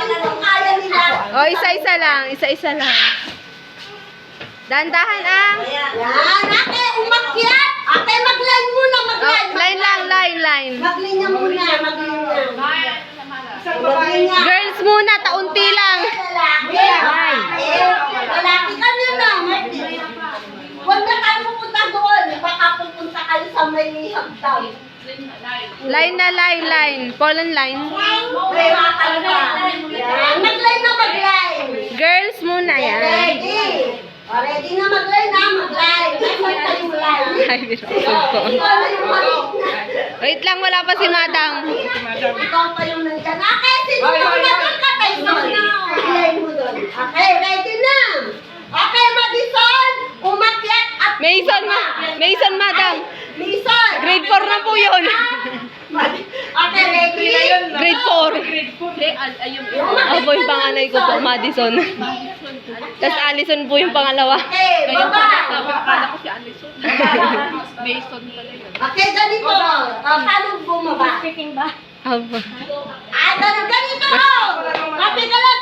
natin kung kaya nila. O, isa-isa lang. Isa-isa lang. Dahan-dahan ah. Yan, ate, umakyat. Ate, mag-line muna, Oh, mag-line. line lang, line. Mag-line niya muna, mag-line niya. Mag-line niya. Girls muna, taunti lang. Lalaki. Lalaki ka na, Martin. Huwag na kayo pupunta doon. Baka pupunta kayo sa may hagdaw. Line na line. Fall on line. May makal ka. Yan, mag-line na mag-line. Girls muna yan. Ready. Ready na mag-line na, mag-line. May kayong line. Ay, binukod ko. Ikaw na yung maliit na. Wait lang, wala pa si madam. Ikaw pa yung nandyan. Okay, sino mo na doon ka, Tyson? Line mo doon. Okay, ready na. Okay, Madison. Umakyat at Mason, madam. Mason. Grade 4 na po yun. Okay, ready? Grade 4. Ako po yung panganay ko po, Madison. Tapos Allison po yung pangalawa. Okay, baba. Akala ko si Allison. Mason pala yun. Okay, ganito. Paano bumaba? Aba. Ganito. Kapi ka lang.